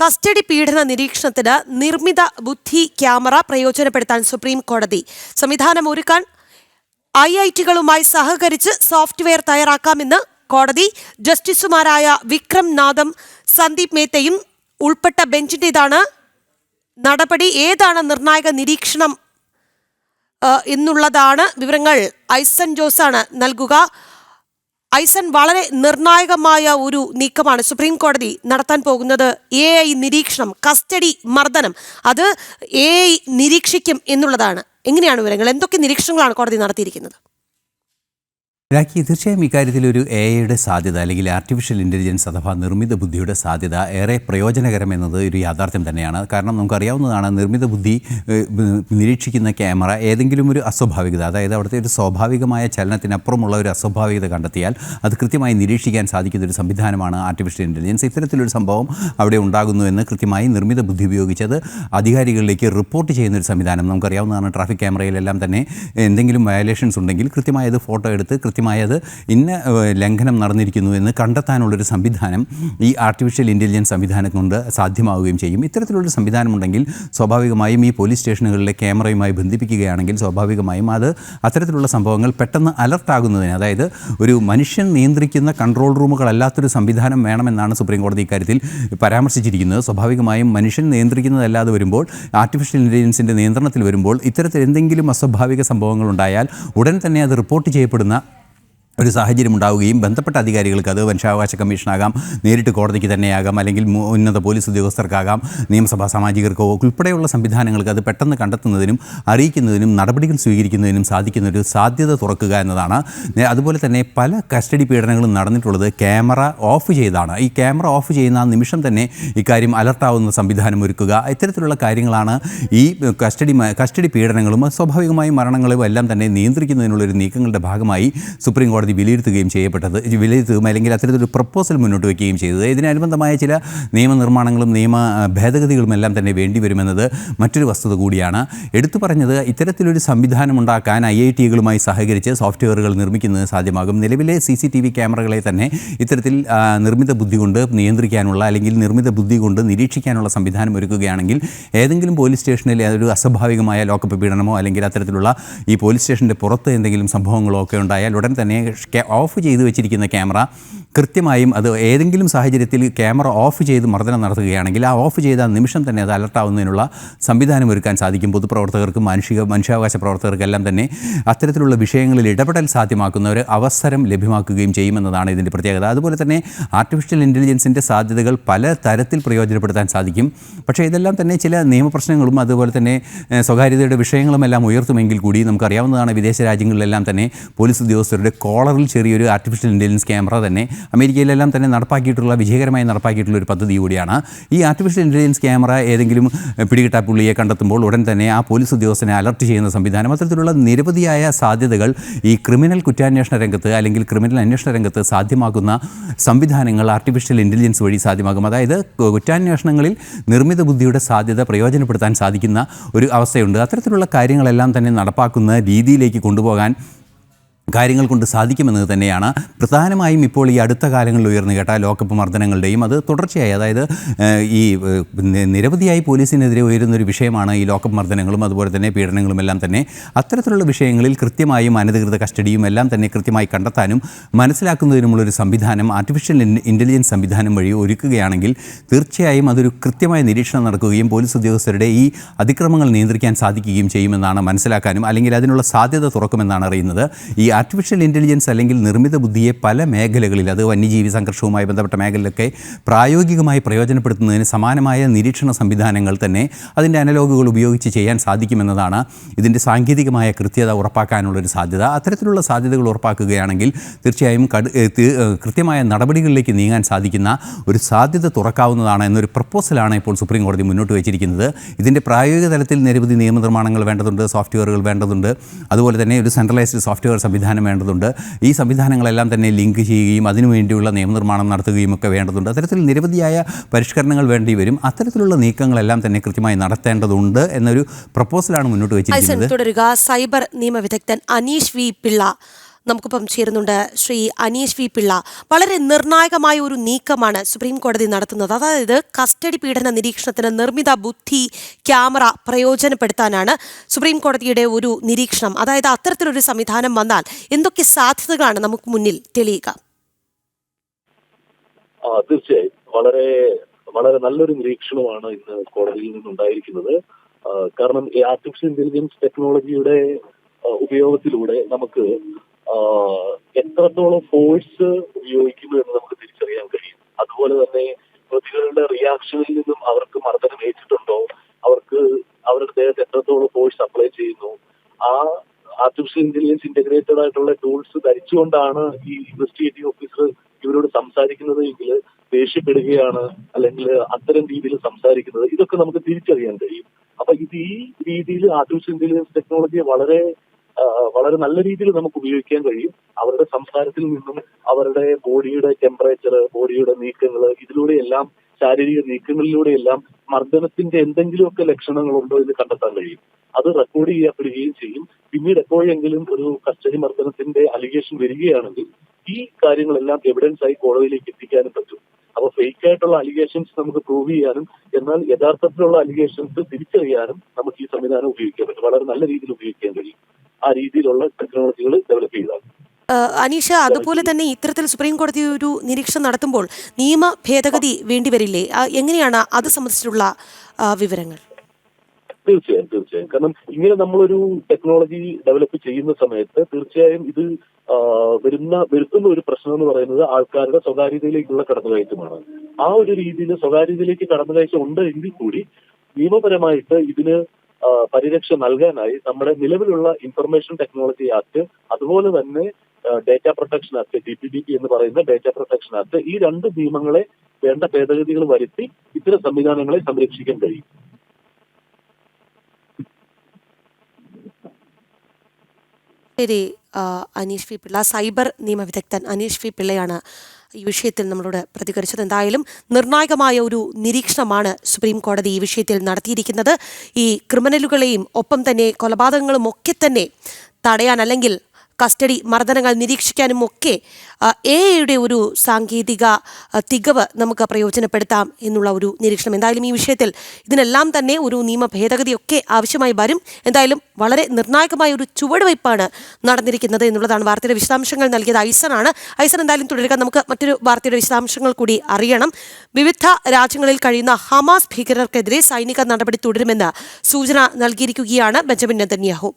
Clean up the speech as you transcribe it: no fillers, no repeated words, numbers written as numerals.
Custody പീഡന നിരീക്ഷണത്തിന് നിർമ്മിത ബുദ്ധി ക്യാമറ പ്രയോജനപ്പെടുത്താൻ സുപ്രീം കോടതി. സംവിധാനം ഒരുക്കാൻ IIT-കളുമായി സഹകരിച്ച് സോഫ്റ്റ്വെയർ തയ്യാറാക്കാമെന്ന് കോടതി. ജസ്റ്റിസുമാരായ വിക്രം നാഥും സന്ദീപ് മേത്തയും ഉൾപ്പെട്ട ബെഞ്ചിൻ്റെതാണ് നടപടി. ഏതാണ് നിർണായക നിരീക്ഷണം എന്നുള്ളതാണ് വിവരങ്ങൾ ഐസൻ ജോസാണ് നൽകുക. ഐസൻ, വളരെ നിർണായകമായ ഒരു നീക്കമാണ് സുപ്രീം കോടതി നടത്താൻ പോകുന്നത്. AI നിരീക്ഷണം, കസ്റ്റഡി മർദ്ദനം, അത് AI നിരീക്ഷിക്കും എന്നുള്ളതാണ്. എങ്ങനെയാണ് വിവരങ്ങൾ? എന്തൊക്കെ നിരീക്ഷണങ്ങളാണ് കോടതി നടത്തിയിരിക്കുന്നത്? രാഖി, തീർച്ചയായും ഇക്കാര്യത്തിൽ ഒരു AI-യുടെ സാധ്യത അല്ലെങ്കിൽ ആർട്ടിഫിഷ്യൽ ഇൻ്റലിജൻസ് അഥവാ നിർമ്മിത ബുദ്ധിയുടെ സാധ്യത ഏറെ പ്രയോജനകരമെന്നത് ഒരു യാഥാർത്ഥ്യം തന്നെയാണ്. കാരണം നമുക്കറിയാവുന്നതാണ്, നിർമ്മിത ബുദ്ധി നിരീക്ഷിക്കുന്ന ക്യാമറ ഏതെങ്കിലും ഒരു അസ്വാഭാവികത, അതായത് അവിടുത്തെ ഒരു സ്വാഭാവികമായ ചലനത്തിനപ്പുറമുള്ള ഒരു അസ്വാഭാവികത കണ്ടെത്തിയാൽ അത് കൃത്യമായി നിരീക്ഷിക്കാൻ സാധിക്കുന്ന ഒരു സംവിധാനമാണ് ആർട്ടിഫിഷ്യൽ ഇൻ്റലിജൻസ്. ഇത്തരത്തിലൊരു സംഭവം അവിടെ ഉണ്ടാകുന്നുവെന്ന് കൃത്യമായി നിർമ്മിത ബുദ്ധി ഉപയോഗിച്ചത് അധികാരികളിലേക്ക് റിപ്പോർട്ട് ചെയ്യുന്നൊരു സംവിധാനം നമുക്കറിയാവുന്നതാണ്. ട്രാഫിക് ക്യാമറയിലെല്ലാം തന്നെ എന്തെങ്കിലും വയലേഷൻസ് ഉണ്ടെങ്കിൽ കൃത്യമായി അത് ഫോട്ടോ എടുത്ത് അത് ഇന്ന ലംഘനം നടന്നിരിക്കുന്നു എന്ന് കണ്ടെത്താനുള്ളൊരു സംവിധാനം ഈ ആർട്ടിഫിഷ്യൽ ഇൻ്റലിജൻസ് സംവിധാനം കൊണ്ട് സാധ്യമാവുകയും ചെയ്യും. ഇത്തരത്തിലുള്ളൊരു സംവിധാനമുണ്ടെങ്കിൽ സ്വാഭാവികമായും ഈ പോലീസ് സ്റ്റേഷനുകളിലെ ക്യാമറയുമായി ബന്ധിപ്പിക്കുകയാണെങ്കിൽ സ്വാഭാവികമായും അത് അത്തരത്തിലുള്ള സംഭവങ്ങൾ പെട്ടെന്ന് അലർട്ടാകുന്നതിന്, അതായത് ഒരു മനുഷ്യൻ നിയന്ത്രിക്കുന്ന കൺട്രോൾ റൂമുകളല്ലാത്തൊരു സംവിധാനം വേണമെന്നാണ് സുപ്രീം കോടതി ഇക്കാര്യത്തിൽ പരാമർശിച്ചിരിക്കുന്നത്. സ്വാഭാവികമായും മനുഷ്യൻ നിയന്ത്രിക്കുന്നതല്ലാതെ വരുമ്പോൾ, ആർട്ടിഫിഷ്യൽ ഇൻ്റലിജൻസിൻ്റെ നിയന്ത്രണത്തിൽ വരുമ്പോൾ ഇത്തരത്തിൽ എന്തെങ്കിലും അസ്വാഭാവിക സംഭവങ്ങൾ ഉണ്ടായാൽ ഉടൻ തന്നെ അത് റിപ്പോർട്ട് ചെയ്യപ്പെടുന്ന ഒരു സാഹചര്യം ഉണ്ടാവുകയും ബന്ധപ്പെട്ട അധികാരികൾക്ക്, അത് മനുഷ്യാവകാശ കമ്മീഷനാകാം, നേരിട്ട് കോടതിക്ക് തന്നെയാകാം, അല്ലെങ്കിൽ ഉന്നത പോലീസ് ഉദ്യോഗസ്ഥർക്കാകാം, നിയമസഭാ സാമാജികർക്കോ ഉൾപ്പെടെയുള്ള സംവിധാനങ്ങൾക്ക് അത് പെട്ടെന്ന് കണ്ടെത്തുന്നതിനും അറിയിക്കുന്നതിനും നടപടികൾ സ്വീകരിക്കുന്നതിനും സാധിക്കുന്ന ഒരു സാധ്യത തുറക്കുക എന്നതാണ്. അതുപോലെ തന്നെ പല കസ്റ്റഡി പീഡനങ്ങളും നടന്നിട്ടുള്ളത് ക്യാമറ ഓഫ് ചെയ്താണ്. ഈ ക്യാമറ ഓഫ് ചെയ്യുന്ന നിമിഷം തന്നെ ഇക്കാര്യം അലർട്ടാവുന്ന സംവിധാനം ഒരുക്കുക, ഇത്തരത്തിലുള്ള കാര്യങ്ങളാണ് ഈ കസ്റ്റഡി പീഡനങ്ങളും സ്വാഭാവികമായും മരണങ്ങളും എല്ലാം തന്നെ നിയന്ത്രിക്കുന്നതിനുള്ളൊരു നീക്കങ്ങളുടെ ഭാഗമായി സുപ്രീം കോടതി വിലയിരുത്തുകയും അല്ലെങ്കിൽ അത്തരത്തിലൊരു പ്രപ്പോസൽ മുന്നോട്ട് വയ്ക്കുകയും ചെയ്തത്. ഇതിനനുബന്ധമായ ചില നിയമനിർമ്മാണങ്ങളും നിയമ ഭേദഗതികളും എല്ലാം തന്നെ വേണ്ടിവരുമെന്നത് മറ്റൊരു വസ്തുത കൂടിയാണ്. എടുത്തു പറഞ്ഞത്, ഇത്തരത്തിലൊരു സംവിധാനം ഉണ്ടാക്കാൻ IIT-കളുമായി സഹകരിച്ച് സോഫ്റ്റ്വെയറുകൾ നിർമ്മിക്കുന്നത് സാധ്യമാകും. നിലവിലെ CCTV ക്യാമറകളെ തന്നെ ഇത്തരത്തിൽ നിർമ്മിത ബുദ്ധി കൊണ്ട് നിയന്ത്രിക്കാനുള്ള അല്ലെങ്കിൽ നിർമ്മിത ബുദ്ധി കൊണ്ട് നിരീക്ഷിക്കാനുള്ള സംവിധാനം ഒരുക്കുകയാണെങ്കിൽ ഏതെങ്കിലും പോലീസ് സ്റ്റേഷനിൽ ഒരു അസ്വാഭാവികമായ ലോക്കപ്പ് പീഡനമോ അല്ലെങ്കിൽ അത്തരത്തിലുള്ള ഈ പോലീസ് സ്റ്റേഷൻ്റെ പുറത്ത് എന്തെങ്കിലും സംഭവങ്ങളോ ഒക്കെ ഉണ്ടായാൽ ഉടൻ തന്നെ ഓഫ് ചെയ്ത് വെച്ചിരിക്കുന്ന ക്യാമറ കൃത്യമായും അത് ഏതെങ്കിലും സാഹചര്യത്തിൽ ക്യാമറ ഓഫ് ചെയ്ത് മർദ്ദനം നടത്തുകയാണെങ്കിൽ ആ ഓഫ് ചെയ്ത നിമിഷം തന്നെ അത് അലർട്ടാവുന്നതിനുള്ള സംവിധാനം ഒരുക്കാൻ സാധിക്കും. പൊതുപ്രവർത്തകർക്കും മനുഷ്യാവകാശ പ്രവർത്തകർക്കെല്ലാം തന്നെ അത്തരത്തിലുള്ള വിഷയങ്ങളിൽ ഇടപെടൽ സാധ്യമാക്കുന്ന ഒരു അവസരം ലഭ്യമാക്കുകയും ചെയ്യുമെന്നതാണ് ഇതിൻ്റെ പ്രത്യേകത. അതുപോലെ തന്നെ ആർട്ടിഫിഷ്യൽ ഇൻ്റലിജൻസിൻ്റെ സാധ്യതകൾ പല തരത്തിൽ പ്രയോജനപ്പെടുത്താൻ സാധിക്കും. പക്ഷേ ഇതെല്ലാം തന്നെ ചില നിയമപ്രശ്നങ്ങളും അതുപോലെ തന്നെ സ്വകാര്യതയുടെ വിഷയങ്ങളും എല്ലാം ഉയർത്തുമെങ്കിൽ കൂടി നമുക്കറിയാവുന്നതാണ്, വിദേശ രാജ്യങ്ങളിലെല്ലാം തന്നെ പോലീസ് ഉദ്യോഗസ്ഥരുടെ കോളറിൽ ചെറിയൊരു ആർട്ടിഫിഷ്യൽ ഇൻ്റലിജൻസ് ക്യാമറ തന്നെ അമേരിക്കയിലെല്ലാം തന്നെ വിജയകരമായി നടപ്പാക്കിയിട്ടുള്ള ഒരു പദ്ധതി കൂടിയാണ്. ഈ ആർട്ടിഫിഷ്യൽ ഇൻ്റലിജൻസ് ക്യാമറ ഏതെങ്കിലും പിടികിട്ടാപ്പുള്ളിയെ കണ്ടെത്തുമ്പോൾ ഉടൻ തന്നെ ആ പോലീസ് ഉദ്യോഗസ്ഥനെ അലർട്ട് ചെയ്യുന്ന സംവിധാനം, അത്തരത്തിലുള്ള നിരവധിയായ സാധ്യതകൾ ഈ ക്രിമിനൽ കുറ്റാന്വേഷണ രംഗത്ത് അല്ലെങ്കിൽ ക്രിമിനൽ അന്വേഷണ രംഗത്ത് സാധ്യമാക്കുന്ന സംവിധാനങ്ങൾ ആർട്ടിഫിഷ്യൽ ഇൻ്റലിജൻസ് വഴി സാധ്യമാകും. അതായത് കുറ്റാന്വേഷണങ്ങളിൽ നിർമ്മിത ബുദ്ധിയുടെ സാധ്യത പ്രയോജനപ്പെടുത്താൻ സാധിക്കുന്ന ഒരു അവസ്ഥയുണ്ട്. അത്തരത്തിലുള്ള കാര്യങ്ങളെല്ലാം തന്നെ നടപ്പാക്കുന്ന രീതിയിലേക്ക് കൊണ്ടുപോകാൻ കാര്യങ്ങൾ കൊണ്ട് സാധിക്കുമെന്നത് തന്നെയാണ് പ്രധാനമായും ഇപ്പോൾ ഈ അടുത്ത കാലങ്ങളിൽ ഉയർന്നു കേട്ട ലോക്കപ്പ് മർദ്ദനങ്ങളുടെയും അത് തുടർച്ചയായി, അതായത് ഈ നിരവധിയായി പോലീസിനെതിരെ ഉയരുന്നൊരു വിഷയമാണ് ഈ ലോക്കപ്പ് മർദ്ദനങ്ങളും അതുപോലെ തന്നെ പീഡനങ്ങളും എല്ലാം തന്നെ. അത്തരത്തിലുള്ള വിഷയങ്ങളിൽ കൃത്യമായും അനധികൃത കസ്റ്റഡിയും എല്ലാം തന്നെ കൃത്യമായി കണ്ടെത്താനും മനസ്സിലാക്കുന്നതിനുമുള്ളൊരു സംവിധാനം ആർട്ടിഫിഷ്യൽ ഇൻ്റലിജൻസ് സംവിധാനം വഴി ഒരുക്കുകയാണെങ്കിൽ തീർച്ചയായും അതൊരു കൃത്യമായ നിരീക്ഷണം നടക്കുകയും പോലീസ് ഉദ്യോഗസ്ഥരുടെ ഈ അതിക്രമങ്ങൾ നിയന്ത്രിക്കാൻ സാധിക്കുകയും ചെയ്യുമെന്നാണ് മനസ്സിലാക്കാനും, അല്ലെങ്കിൽ അതിനുള്ള സാധ്യത തുറക്കുമെന്നാണ് അറിയുന്നത്. ഈ ആർട്ടിഫിഷ്യൽ ഇൻ്റലിജൻസ് അല്ലെങ്കിൽ നിർമ്മിത ബുദ്ധിയെ പല മേഖലകളിൽ, അത് വന്യജീവി സംഘർഷവുമായി ബന്ധപ്പെട്ട മേഖലയിലൊക്കെ പ്രായോഗികമായി പ്രയോജനപ്പെടുത്തുന്നതിന് സമാനമായ നിരീക്ഷണ സംവിധാനങ്ങൾ തന്നെ അതിൻ്റെ അനലോഗുകൾ ഉപയോഗിച്ച് ചെയ്യാൻ സാധിക്കുമെന്നതാണ് ഇതിൻ്റെ സാങ്കേതികമായ കൃത്യത ഉറപ്പാക്കാനുള്ളൊരു സാധ്യത. അത്തരത്തിലുള്ള സാധ്യതകൾ ഉറപ്പാക്കുകയാണെങ്കിൽ തീർച്ചയായും കൃത്യമായ നടപടികളിലേക്ക് നീങ്ങാൻ സാധിക്കുന്ന ഒരു സാധ്യത തുറക്കാവുന്നതാണ് എന്നൊരു പ്രപ്പോസലാണ് ഇപ്പോൾ സുപ്രീം കോടതി മുന്നോട്ട് വെച്ചിരിക്കുന്നത്. ഇതിൻ്റെ പ്രായോഗിക തലത്തിൽ നിരവധി നിയമനിർമ്മാണങ്ങൾ വേണ്ടതുണ്ട്, സോഫ്റ്റ്വെയറുകൾ വേണ്ടതുണ്ട്, അതുപോലെ തന്നെ ഒരു സെൻട്രലൈസ്ഡ് സോഫ്റ്റ്വെയർ സംവിധാനം വേണ്ടതുണ്ട്. ഈ സംവിധാനങ്ങളെല്ലാം തന്നെ ലിങ്ക് ചെയ്യുകയും അതിനുവേണ്ടിയുള്ള നിയമനിർമ്മാണം നടത്തുകയും ഒക്കെ വേണ്ടതുണ്ട്. അത്തരത്തിൽ നിരവധിയായ പരിഷ്കരണങ്ങൾ വേണ്ടി വരും. അത്തരത്തിലുള്ള നീക്കങ്ങളെല്ലാം തന്നെ കൃത്യമായി നടത്തേണ്ടതുണ്ട് എന്നൊരു പ്രപ്പോസലാണ് മുന്നോട്ട് വെച്ചിരിക്കുന്നത്. തുടരുക. സൈബർ നിയമവിദഗ്ധൻ അനീഷ് വി പിള്ള നമുക്കിപ്പം ചേരുന്നുണ്ട് ശ്രീ അനീഷ് വി പിള്ള. വളരെ നിർണായകമായ ഒരു നീക്കമാണ് സുപ്രീം കോടതി നടത്തുന്നത്. അതായത് കസ്റ്റഡി പീഡന നിരീക്ഷണത്തിന് നിർമ്മിത ബുദ്ധി ക്യാമറ പ്രയോജനപ്പെടുത്താനാണ് സുപ്രീം കോടതിയുടെ ഒരു നിരീക്ഷണം. അതായത് അത്തരത്തിലൊരു സംവിധാനം വന്നാൽ എന്തൊക്കെ സാധ്യതകളാണ് നമുക്ക് മുന്നിൽ തെളിയുക? തീർച്ചയായും വളരെ വളരെ നല്ലൊരു നിരീക്ഷണമാണ് ഇന്ന് കോടതിയിൽ നിന്നുണ്ടായിരിക്കുന്നത്. കാരണം ഈ ആർട്ടിഫിഷ്യൽ ഇന്റലിജൻസ് ടെക്നോളജിയുടെ ഉപയോഗത്തിലൂടെ നമുക്ക് എത്രത്തോളം ഫോഴ്സ് ഉപയോഗിക്കുന്നു എന്ന് നമുക്ക് തിരിച്ചറിയാൻ കഴിയും. അതുപോലെ തന്നെ പ്രതികളുടെ റിയാക്ഷനിൽ നിന്നും അവർക്ക് മർദ്ദനം ഏറ്റിട്ടുണ്ടോ, അവരുടെ ദേഹത്ത് എത്രത്തോളം ഫോഴ്സ് അപ്ലൈ ചെയ്യുന്നു, ആ ആർട്ടിഫിഷ്യൽ ഇന്റലിജൻസ് ഇന്റഗ്രേറ്റഡ് ആയിട്ടുള്ള ടൂൾസ് ധരിച്ചുകൊണ്ടാണ് ഈ ഇൻവെസ്റ്റിഗേറ്റീവ് ഓഫീസർ ഇവരോട് സംസാരിക്കുന്നത് എങ്കിൽ ദേഷ്യപ്പെടുകയാണ് അല്ലെങ്കിൽ അത്തരം രീതിയിൽ സംസാരിക്കുന്നത്, ഇതൊക്കെ നമുക്ക് തിരിച്ചറിയാൻ കഴിയും. അപ്പൊ ഈ രീതിയിൽ ആർട്ടിഫിഷ്യൽ ഇന്റലിജൻസ് ടെക്നോളജിയെ വളരെ നല്ല രീതിയിൽ നമുക്ക് ഉപയോഗിക്കാൻ കഴിയും. അവരുടെ സംസാരത്തിൽ നിന്നും അവരുടെ ബോഡിയുടെ ടെമ്പറേച്ചർ, ബോഡിയുടെ നീക്കങ്ങൾ, ഇതിലൂടെയെല്ലാം ശാരീരിക നീക്കങ്ങളിലൂടെയെല്ലാം മർദ്ദനത്തിന്റെ എന്തെങ്കിലുമൊക്കെ ലക്ഷണങ്ങളുണ്ടോ എന്ന് കണ്ടെത്താൻ കഴിയും. അത് റെക്കോർഡ് ചെയ്യപ്പെടുകയും ചെയ്യും. പിന്നീട് എപ്പോഴെങ്കിലും ഒരു കസ്റ്റഡി മർദ്ദനത്തിന്റെ അലിഗേഷൻ വരികയാണെങ്കിൽ ഈ കാര്യങ്ങളെല്ലാം എവിഡൻസ് ആയി കോടതിയിലേക്ക് എത്തിക്കാനും പറ്റും. അപ്പൊ ഫേക്ക് ആയിട്ടുള്ള അലിഗേഷൻസ് നമുക്ക് പ്രൂവ് ചെയ്യാനും എന്നാൽ യഥാർത്ഥത്തിലുള്ള അലിഗേഷൻസ് തിരിച്ചറിയാനും നമുക്ക് ഈ സംവിധാനം ഉപയോഗിക്കാൻ പറ്റും. വളരെ നല്ല രീതിയിൽ ഉപയോഗിക്കാൻ കഴിയും ആ രീതിയിലുള്ള ടെക്നോളജികൾ ഡെവലപ്പ് ചെയ്താൽ. അനീഷ, അതുപോലെ തന്നെ ഇത്തരത്തിൽ സുപ്രീം കോടതി ഒരു നിരീക്ഷണം നടത്തുമ്പോൾ നിയമ ഭേദഗതി വേണ്ടിവരില്ലേ? എങ്ങനെയാണ് അത് സംബന്ധിച്ചിട്ടുള്ള വിവരങ്ങൾ? തീർച്ചയായും. കാരണം ഇങ്ങനെ നമ്മളൊരു ടെക്നോളജി ഡെവലപ്പ് ചെയ്യുന്ന സമയത്ത് തീർച്ചയായും ഇത് വരുത്തുന്ന ഒരു പ്രശ്നം എന്ന് പറയുന്നത് ആൾക്കാരുടെ സ്വകാര്യതയിലേക്കുള്ള കടന്നുകയറ്റമാണ്. ആ ഒരു രീതിയിൽ സ്വകാര്യതയിലേക്ക് കടന്നുകയറ്റം ഉണ്ട് എങ്കിൽ കൂടി നിയമപരമായിട്ട് ഇതിന് പരിരക്ഷ നൽകാനായി നമ്മുടെ നിലവിലുള്ള ഇൻഫർമേഷൻ ടെക്നോളജി ആക്ട്, അതുപോലെ തന്നെ ഡേറ്റ പ്രൊട്ടക്ഷൻ ആക്ട്, DPDP എന്ന് പറയുന്ന ഡേറ്റ പ്രൊട്ടക്ഷൻ ആക്ട്, ഈ രണ്ട് നിയമങ്ങളെ വേണ്ട ഭേദഗതികൾ വരുത്തി ഇത്തരം സംവിധാനങ്ങളെ സംരക്ഷിക്കാൻ കഴിയും. ശരി, അനീഷ് വി പിള്ള, സൈബർ നിയമവിദഗ്ധൻ അനീഷ് വി പിള്ളയാണ് ഈ വിഷയത്തിൽ നമ്മളോട് പ്രതികരിച്ചത്. എന്തായാലും നിർണായകമായ ഒരു നിരീക്ഷണമാണ് സുപ്രീം കോടതി ഈ വിഷയത്തിൽ നടത്തിയിരിക്കുന്നത്. ഈ ക്രിമിനലുകളെയും ഒപ്പം തന്നെ കൊലപാതകങ്ങളും ഒക്കെ തന്നെ തടയാൻ, അല്ലെങ്കിൽ കസ്റ്റഡി മർദ്ദനങ്ങൾ നിരീക്ഷിക്കാനും ഒക്കെ AI ഒരു സാങ്കേതിക തികവ് നമുക്ക് പ്രയോജനപ്പെടുത്താം എന്നുള്ള ഒരു നിരീക്ഷണം. എന്തായാലും ഈ വിഷയത്തിൽ ഇതിനെല്ലാം തന്നെ ഒരു നിയമ ഭേദഗതിയൊക്കെ ആവശ്യമായി വരും. എന്തായാലും വളരെ നിർണായകമായ ഒരു ചുവടുവയ്പ്പാണ് നടന്നിരിക്കുന്നത് എന്നുള്ളതാണ്. വാർത്തയുടെ വിശദാംശങ്ങൾ നൽകിയത് ഐസനാണ്. ഐസൻ, എന്തായാലും തുടരുക. നമുക്ക് മറ്റൊരു വാർത്തയുടെ വിശദാംശങ്ങൾ കൂടി അറിയണം. വിവിധ രാജ്യങ്ങളിൽ കഴിയുന്ന ഹമാസ് ഭീകരർക്കെതിരെ സൈനിക നടപടി തുടരുമെന്ന് സൂചന നൽകിയിരിക്കുകയാണ് ബെഞ്ചമിൻ നെതന്യാഹു.